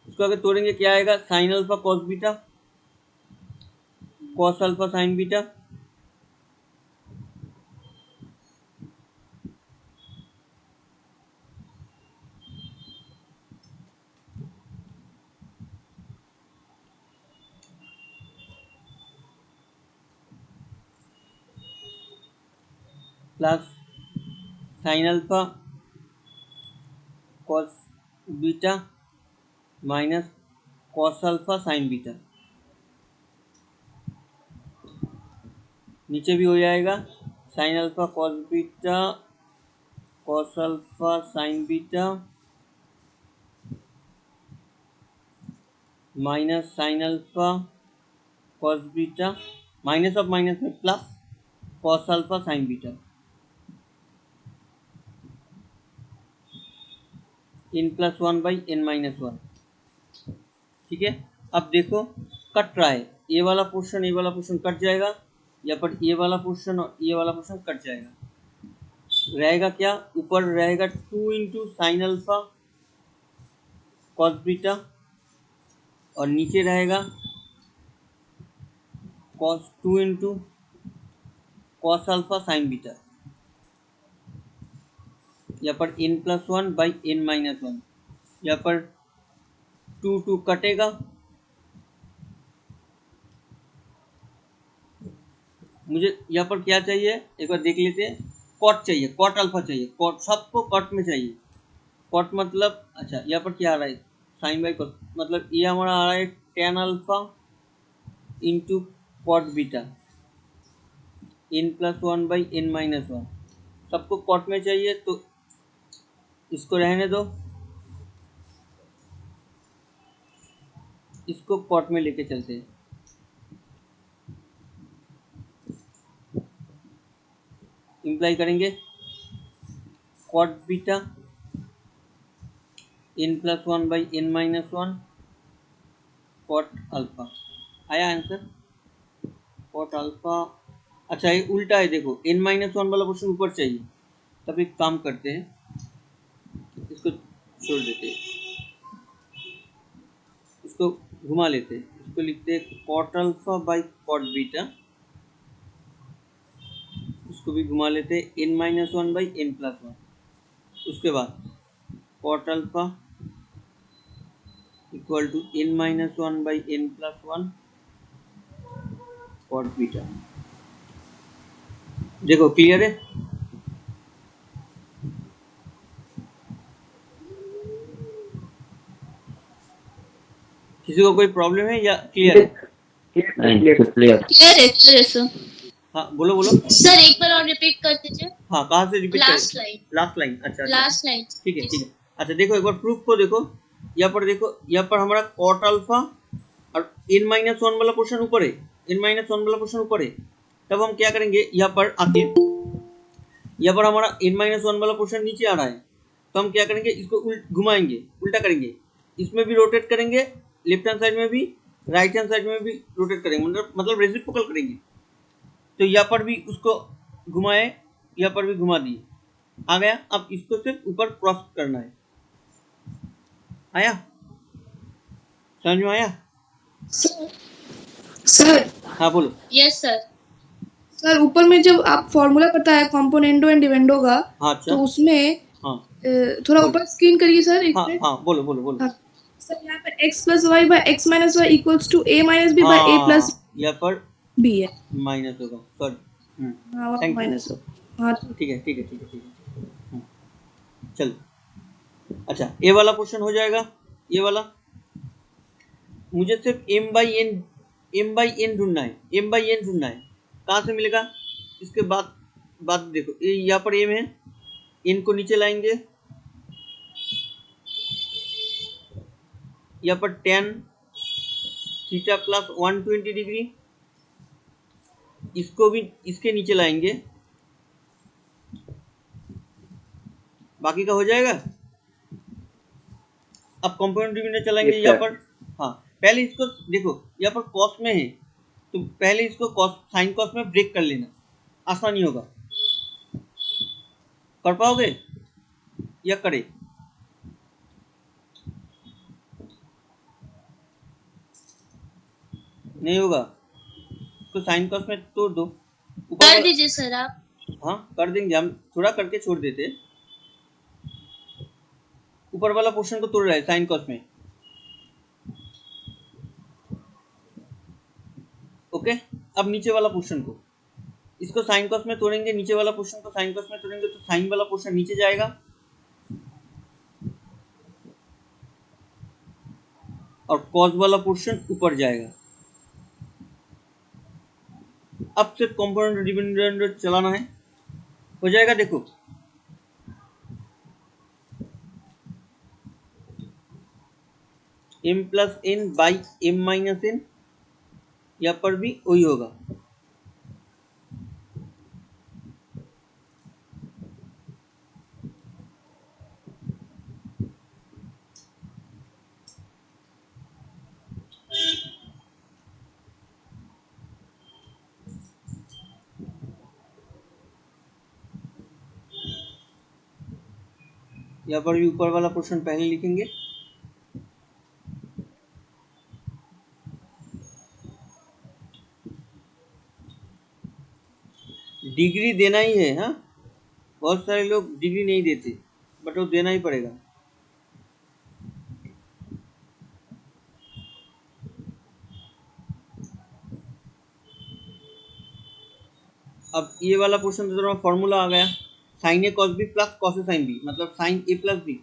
इसको अगर तोड़ेंगे क्या आएगा, sine alpha cos beta, cos alpha sine beta, plus sine alpha cos beta minus cos alpha sine beta. नीचे भी हो जाएगा, sine alpha cos beta cos alpha sine beta minus sine alpha cos beta, minus of minus में plus cos alpha sine beta, n+1/n-1। ठीक है, अब देखो cut रहा है, ये वाला पोर्शन कट जाएगा, यहाँ पर ये वाला पोर्शन और ये वाला पोर्शन कट जाएगा। रहेगा क्या, ऊपर रहेगा 2 into sine alpha cos beta, और नीचे रहेगा cos 2 into cos alpha sine beta. यहाँ पर n+1/n-1, यहाँ पर 2 कटेगा, मुझे यहाँ पर क्या चाहिए एक बार देख लेते हैं। कॉट चाहिए, कॉट अल्फा चाहिए, कॉट सबको कॉट में चाहिए। कॉट मतलब अच्छा यहाँ पर क्या आ रहा है, साइन बाई कॉट, मतलब ये हमारा आ रहा है tan alpha into cot beta n+1/n-1। सबको कॉट में चाहिए तो इसको रहने दो, इसको कॉट में लेके चलते हैं। इम्प्लाई करेंगे cot beta n+1/n-1 cot alpha. आया आंसर कॉट अल्फा। अच्छा ये उल्टा है, देखो n-1 वाला क्वेश्चन ऊपर चाहिए, तब एक काम करते हैं, इसको छोड़ देते हैं, इसको घुमा लेते हैं, इसको लिखते हैं cot alpha by cot beta, इसको भी घुमा लेते हैं n-1/n+1। उसके बाद cot alpha equal to n-1/n+1 cot beta. देखो क्लियर है, किसी को कोई प्रॉब्लम है या क्लियर है? नहीं क्लियर क्लियर। क्लियर है सर। हाँ बोलो बोलो। सर एक बार और रिपीट कर दीजिए। हाँ कहाँ से repeat last line. Last line. अच्छा लास्ट लाइन। ठीक है ठीक है। अच्छा देखो एक बार प्रूफ को देखो, यहाँ पर देखो, यहाँ पर हमारा कॉट अल्फा और n-1 वाला पोर्शन ऊपर है, n-1 वाला पोर्शन ऊपर है, तब हम क्या करेंगे, यहाँ पर आके यहाँ पर हमारा n-1 वाला पोर्शन नीचे आ रहा है, तो हम क्या करेंगे, इसको घुमाएंगे, उल्टा करेंगे, इसमें भी रोटेट करेंगे, लेफ्ट हैंड साइड में भी, राइट हैंड साइड में भी रोटेट करेंगे, मतलब रेसिप्रोकल करेंगे। तो यहाँ पर भी उसको घुमाए, यहाँ पर भी घुमा दिए, आ गया। अब इसको सिर्फ ऊपर क्रॉस करना है। आया, समझ में आया? सर हाँ बोलो। Yes sir. सर ऊपर में जब आप फॉर्मूला पता है कॉम्पोनेंडो एंड डिवेंडो का, हाँ अच्छा तो उसमें हाँ थोड़ा बोलो। ऊपर स्क्रीन करिए सर एक हाँ मिनट। हाँ बोलो बोलो बोलो। हाँ सर यहाँ पर x+y/x-y इक्वल्स टू a-b/a+b यहाँ पर है। माइनस होगा, सॉरी। हाँ वहाँ Thank you. माइनस हो। हाँ ठीक है ठीक है ठीक है ठीक है। चलो अच्छा ये वाला क्वेश्चन हो जाएगा, ये वाला मुझे सिर्फ m/n ढूंढना है, m/n ढूंढना है, कहाँ से मिलेगा? इसके बाद देखो ये यहाँ पर m है, n को नीचे लाएंगे, यहाँ पर tan थीटा प्लस 120 डिग्री, इसको भी इसके नीचे लाएंगे, बाकी का हो जाएगा। अब कंपाउंड डिविजन चलाएंगे यहाँ पर। हाँ पहले इसको देखो, यहाँ पर कॉस में है, तो पहले इसको कॉस साइन कॉस में ब्रेक कर लेना, आसानी होगा। कर पाओगे या करे? नहीं होगा, इसको साइन कॉस में तोड़ दो, ऊपर कर दीजिए सर आप। हाँ कर देंगे, हम थोड़ा करके छोड़ देते। ऊपर वाला पोर्शन को तोड़ रहा है साइन कॉस में, ओके। अब नीचे वाला पोर्शन को, इसको साइन कॉस में तोड़ेंगे, नीचे वाला पोर्शन को साइन कॉस में तोड़ेंगे, तो साइन वाला पोर्शन नीचे जाएगा और कॉस वाला पोर्शन ऊपर जाएगा। अब सिर्फ कंपाउंड डिविडेंड चलाना है, हो जाएगा। देखो m+n/m-n, यहाँ पर भी वही होगा। यहाँ पर भी ऊपर वाला पोर्शन पहले लिखेंगे, डिग्री देना ही है। हाँ बहुत सारे लोग डिग्री नहीं देते, बट वो देना ही पड़ेगा। अब ये वाला पोर्शन तो थोड़ा फॉर्मूला आ गया, sign A cos B plus cos A sine B, मतलब साइन ए प्लस बी।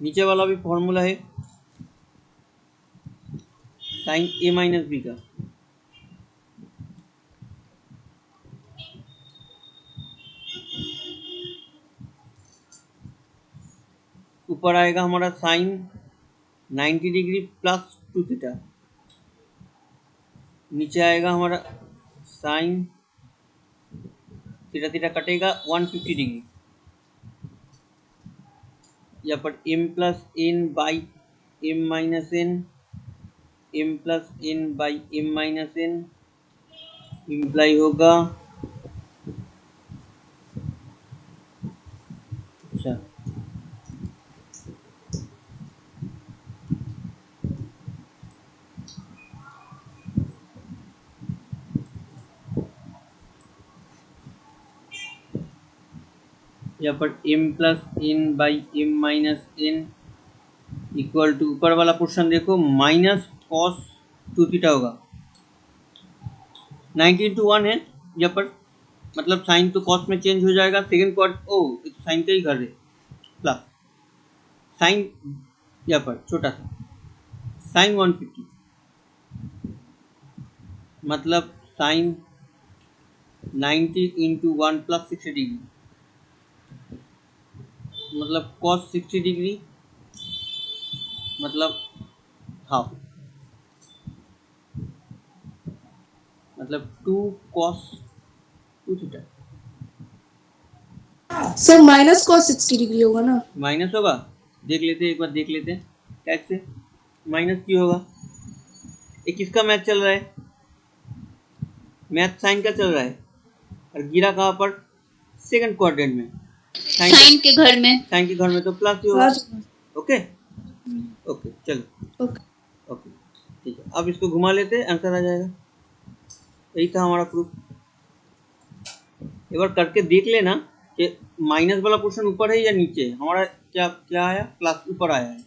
नीचे वाला भी फॉर्मूला है साइन ए माइनस बी का। ऊपर आएगा हमारा साइन 90 डिग्री प्लस 2 थीटा, नीचे आएगा हमारा साइन थीटा थीटा कटेगा 150 डिग्री। यहाँ पर m plus N by M minus N, m plus N by M minus N imply होगा, अच्छा यहाँ पर m plus N by M minus N equal to ऊपर वाला पोर्शन देखो माइनस कॉस 2 थीटा होगा। 90 इंटू 1 है यहाँ पर, मतलब साइन तो कॉस में चेंज हो जाएगा, सेकेंड क्वार्ट साइन का ही घर है, प्लस साइन यहाँ पर छोटा सा साइन 150, मतलब साइन 90 इंटू 1 प्लस 60 डिग्री, मतलब कॉस 60 डिग्री मतलब हाफ, मतलब 2 cos 2 theta. Sir minus cos 60 degree होगा ना? माइनस होगा, देख लेते हैं एक बार, देख लेते हैं कैसे माइनस क्यों होगा। ये किसका मैथ चल रहा है? मैथ साइन का चल रहा है, और गिरा कहाँ पर? सेकंड क्वाड्रेंट में, साइन के घर में। साइन के घर में तो प्लस ही होगा। ओके ओके चलो ओके। ओके ठीक है, अब इसको घुमा लेते हैं, आंसर आ जाएगा। यही था हमारा प्रूफ। एक बार करके देख लेना कि माइनस वाला पोर्शन ऊपर है या नीचे है। हमारा क्या क्या आया? प्लस ऊपर आया है,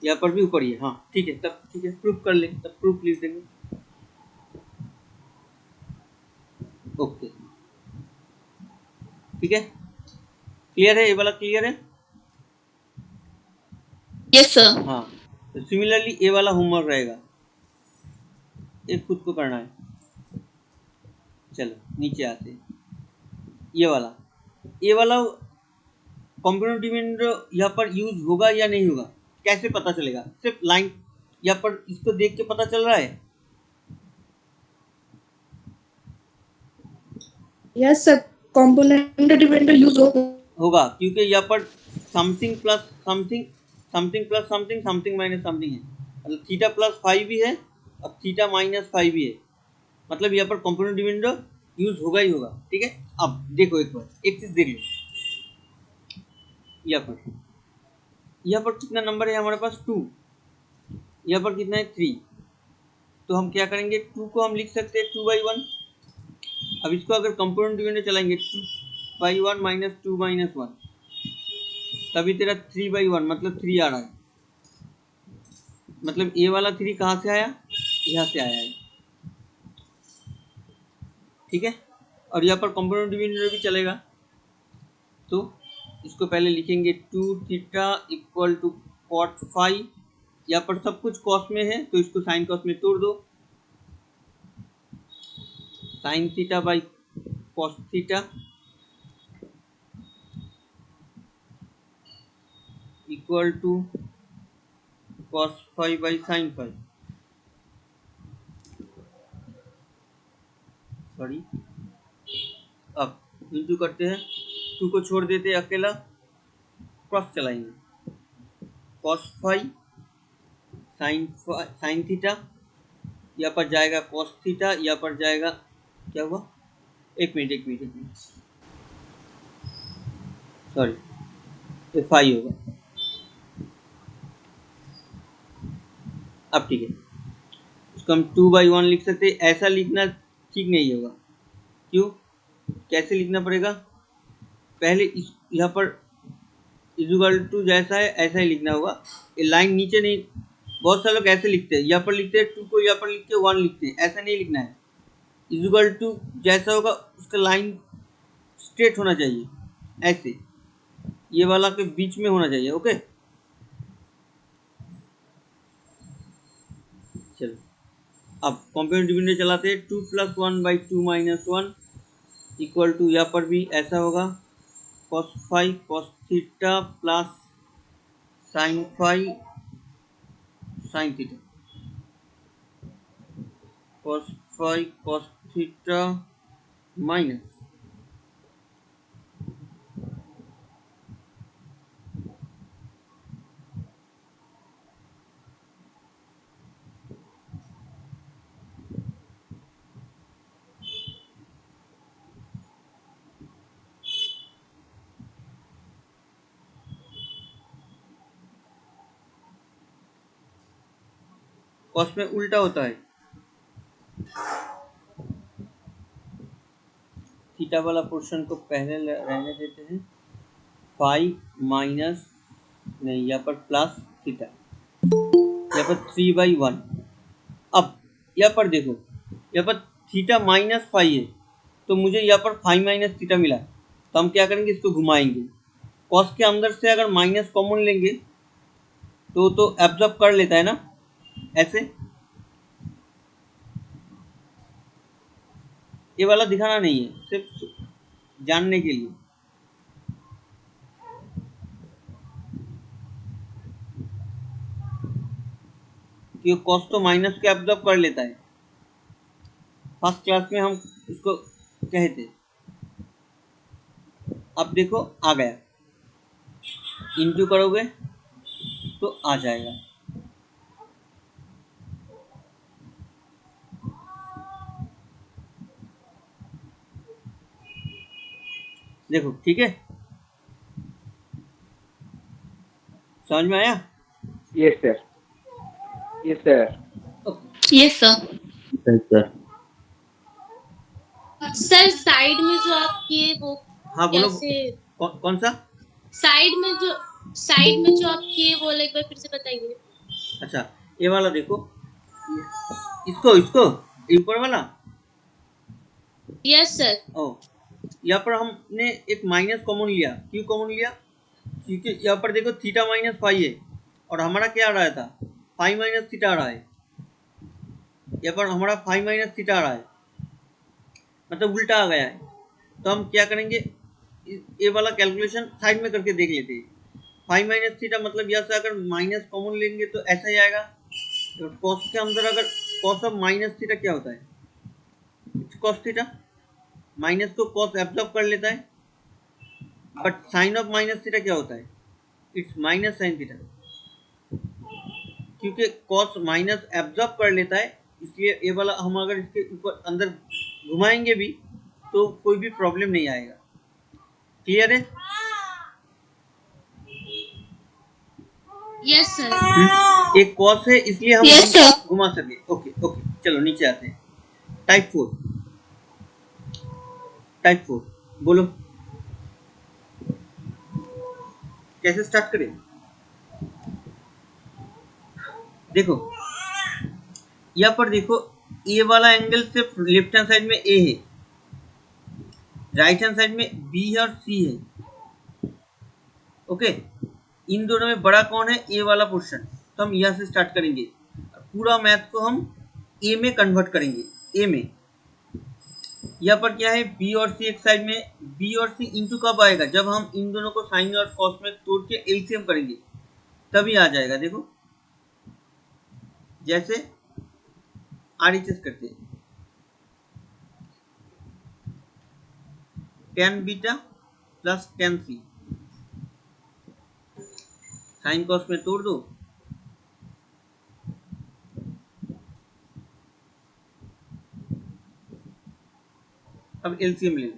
यहाँ पर भी ऊपर ही है। हाँ ठीक है, तब ठीक है, प्रूफ कर ले, तब प्रूफ लिख देंगे। ओके ठीक है, क्लियर है? ये वाला क्लियर है? Yes sir. हाँ, तो सिमिलरली ये वाला होमवर्क रहेगा, ये खुद को करना है। चलो नीचे आते हैं, ये वाला कॉम्पोनेंट डिविडेंड यहाँ पर यूज होगा या नहीं होगा, कैसे पता चलेगा? सिर्फ लाइन यहाँ पर इसको देख के पता चल रहा है। Yes sir, component dependent use होगा क्योंकि यहाँ पर something plus something, something plus something, something minus something है, मतलब थीटा प्लस 5 भी है और थीटा माइनस 5 भी है, मतलब यहाँ पर कंपोनेंट डिविडेंड यूज होगा ही होगा। ठीक है, अब देखो एक बार एक चीज देख लो, यहाँ पर कितना नंबर है हमारे पास? 2। यहाँ पर कितना है? 3। तो हम क्या करेंगे, 2 को हम लिख सकते हैं 2/1। अब इसको अगर कंपोनेंट डिविडेंड चलाएंगे 2/1 माइनस 2 माइनस 1, तभी तेरा 3/1 मतलब 3 आ रहा है, मतलब ये वाला 3 कहाँ से आया? यहाँ से आया है। ठीक है, और यहाँ पर कंपोनेंट डिविडेंड भी चलेगा, तो इसको पहले लिखेंगे 2 थीटा इक्वल टू कॉट 5। यहाँ पर सब कुछ कॉस में है तो इसको साइन कॉस में तोड़ दो, sine theta by cos theta equal to cos 5 by sine 5। Sorry, अब इंटू करते हैं, 2 को छोड़ देते हैं अकेला, क्रॉस चलाएंगे, कॉस 5 साइन थीटा, यहाँ पर जाएगा कॉस थीटा, यहाँ पर जाएगा, क्या हुआ? एक मिनट, सॉरी, ये 5 होगा। अब ठीक है, इसको हम 2/1 लिख सकते हैं। ऐसा लिखना ठीक नहीं होगा, क्यों? कैसे लिखना पड़ेगा? पहले इस यहाँ पर इक्वल टू जैसा है ऐसा ही लिखना होगा, ये लाइन नीचे नहीं बहुत सारे लोग ऐसे लिखते हैं, यहाँ पर लिखते हैं 2 को यहाँ पर लिख के 1 लिखते हैं, ऐसा नहीं लिखना है। इक्वल टू जैसा होगा उसका लाइन स्ट्रेट होना चाहिए, ऐसे ये वाला के बीच में होना चाहिए। ओके चलो अब कॉम्प्लीमेंट डिविडेंड चलाते हैं। 2 + 1 / 2 - 1 इक्वल टू, यहाँ पर भी ऐसा होगा cos phi cos theta plus sin phi sin theta, cos phi cos theta minus cos में उल्टा होता है, थीटा वाला पोर्शन को पहले रहने देते हैं, फाई माइनस नहीं, यहाँ पर प्लस थीटा, यहाँ पर 3/1। अब यहाँ पर देखो, यहाँ पर थीटा माइनस फाई है, तो मुझे यहाँ पर फाई माइनस थीटा मिला, तो हम क्या करेंगे, इसको घुमाएंगे। कॉस के अंदर से अगर माइनस कॉमन लेंगे तो एब्जॉर्ब कर लेता है ना, ऐसे। ये वाला दिखाना नहीं है, सिर्फ जानने के लिए। कि कॉस तो माइनस के एब्जॉर्ब कर लेता है, फर्स्ट क्लास में हम इसको कहते। अब देखो आ गया, इंटू करोगे तो आ जाएगा। देखो ठीक है, समझ में आया? Yes sir, yes sir. Yes sir. Sir sir side में जो आप किए वो हाँ बोलो, कैसे? कौन सा? साइड में जो आप किए वो एक बार फिर से बताइए। अच्छा ये वाला देखो, इसको इसको ऊपर वाला। Yes sir. ओ यहाँ पर हमने एक माइनस कॉमन लिया, क्यों कॉमन लिया? क्योंकि यहाँ पर देखो थीटा माइनस फाई है, और हमारा क्या आ रहा था, फाई माइनस थीटा आ रहा है। यहाँ पर हमारा फाई माइनस थीटा आ रहा है, मतलब उल्टा आ गया है। तो हम क्या करेंगे, ये वाला कैलकुलेशन साइड में करके देख लेते हैं। फाई माइनस थीटा मतलब यहाँ से अगर माइनस कॉमन लेंगे तो ऐसा ही आएगा। तो कॉस के अंदर अगर कॉस ऑफ माइनस थीटा क्या होता है, कॉस थीटा, माइनस को कॉस एब्जॉर्ब कर लेता है, but sine of minus theta क्या होता है, इट्स माइनस साइन थीटा। क्योंकि कॉस माइनस एब्जॉर्ब कर लेता है, इसलिए ये वाला हम अगर इसके ऊपर अंदर घुमाएंगे भी तो कोई भी प्रॉब्लम नहीं आएगा। क्लियर है? Yes sir. एक कॉस है इसलिए हम Yes, sir. घुमा सके। ओके ओके चलो नीचे आते हैं। टाइप 4 बोलो कैसे स्टार्ट करें। देखो यहाँ पर देखो, ए वाला एंगल सिर्फ लेफ्ट हैंड साइड में ए है, राइट हैंड साइड में बी है और सी है। ओके इन दोनों में बड़ा कौन है, ए वाला पोर्शन। तो हम यहाँ से स्टार्ट करेंगे, पूरा मैथ को हम ए में कन्वर्ट करेंगे। ए में यहाँ पर क्या है, बी और सी एक साइड में, बी और सी इंटू कब आएगा, जब हम इन दोनों को साइन और कॉस में तोड़ के एलसीएम करेंगे तभी आ जाएगा। देखो जैसे आरएचएस करते हैं, tan बीटा प्लस tan सी, साइन कॉस में तोड़ दो, अब एलसीएम ले लो।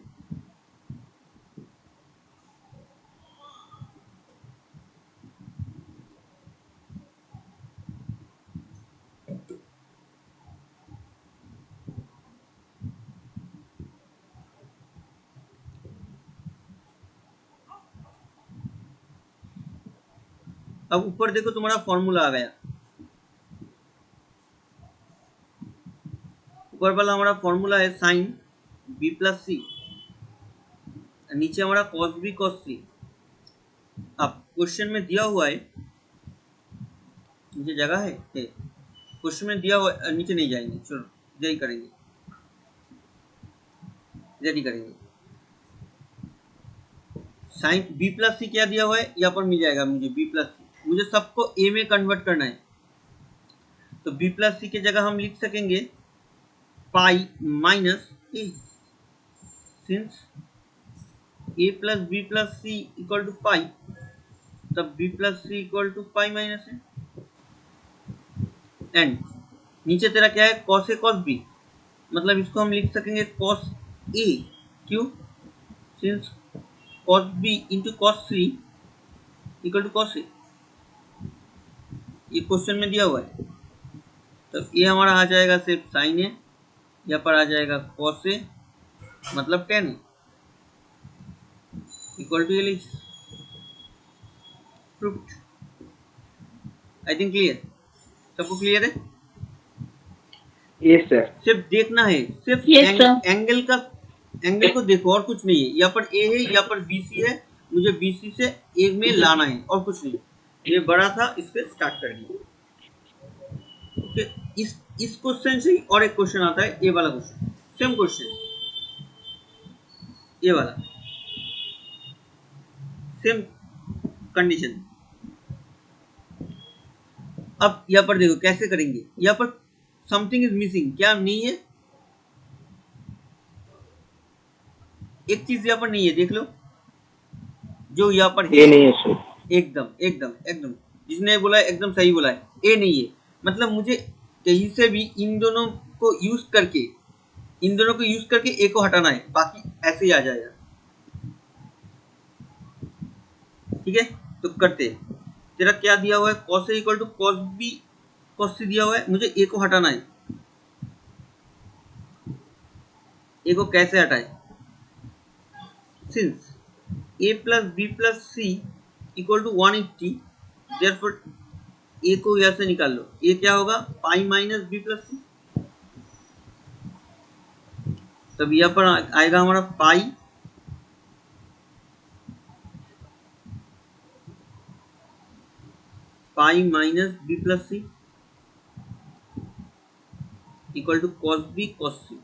अब ऊपर देखो तुम्हारा फॉर्मूला आ गया, ऊपर वाला हमारा फॉर्मूला है साइन बी प्लस सी, नीचे हमारा कॉस बी कॉस सी। अब क्वेश्चन में दिया हुआ है, नीचे जगह है, क्वेश्चन में दिया हुआ, नीचे नहीं जाएंगे, चलो यही करेंगे, यही करेंगे। साइन बी प्लस सी क्या दिया हुआ है, यहाँ पर मिल जाएगा मुझे बी प्लस सी, मुझे सबको ए में कन्वर्ट करना है, तो बी प्लस सी की जगह हम लिख सकेंगे pi minus a, since a plus b plus c equal to pi, तब b plus c equal to pi minus a. And नीचे तेरा क्या है, कॉस ए कॉस बी, मतलब इसको हम लिख सकेंगे कॉस ए, क्यों, since cos b into cos c equal to cos a, ये क्वेश्चन में दिया हुआ है। तो ये हमारा आ जाएगा सिर्फ साइन ए, यहाँ पर आ जाएगा cos a मतलब tan a equal to L, proved. I think clear, सबको क्लियर है? Yes sir. सिर्फ देखना है, सिर्फ Yes, sir. एंगल को देखो, और कुछ नहीं है। यहाँ पर ए है, यहाँ पर बीसी है, मुझे बीसी से ए में लाना है, और कुछ नहीं। ये बड़ा था, इससे स्टार्ट कर दिया। ओके, इस क्वेश्चन से और एक क्वेश्चन आता है, ए वाला क्वेश्चन, सेम क्वेश्चन, ये वाला सेम कंडीशन। अब यहाँ पर देखो कैसे करेंगे, यहाँ पर समथिंग इज मिसिंग, क्या नहीं है, एक चीज यहाँ पर नहीं है, देख लो, जो यहाँ पर ये नहीं है सर। एकदम एकदम एकदम, जिसने बोला है एकदम सही बोला है, ए नहीं है। मतलब मुझे कहीं से भी इन दोनों को यूज करके ए को हटाना है, बाकी ऐसे ही आ जाएगा। ठीक है, तो करते हैं। तेरा क्या दिया हुआ है, cos a equal to cos b cos c दिया हुआ है, मुझे ए को हटाना है। ए को कैसे हटाए, since a plus b plus c equal to 180, therefore a को यहाँ से निकाल लो, ए क्या होगा, pi minus b plus c, तब यहाँ पर आएगा हमारा pi minus b plus c equal to cos b cos c.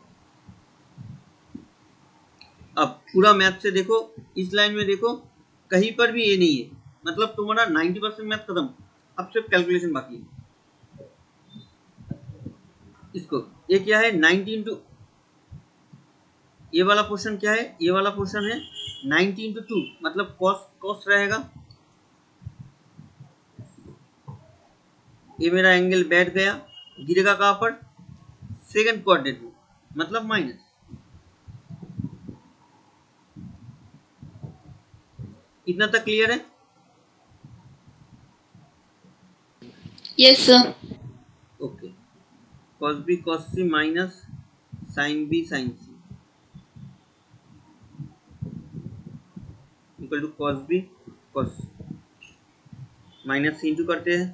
अब पूरा मैथ से देखो, इस लाइन में देखो, कहीं पर भी ए नहीं है, मतलब तुम्हारा 90% मैथ खत्म, अब सिर्फ कैलकुलेशन बाकी है। इसको ये क्या है, 90 इंटू, ये वाला पोर्शन क्या है, ये वाला पोर्शन है 90 इंटू 2, मतलब कॉस रहेगा, ये मेरा एंगल बैठ गया, गिरेगा कहाँ पर, सेकंड क्वाड्रेंट में, मतलब माइनस। इतना तक क्लियर है? Yes, sir. Okay, cos b cos c minus sin b sin c equal to cos b cos, minus c into करते हैं,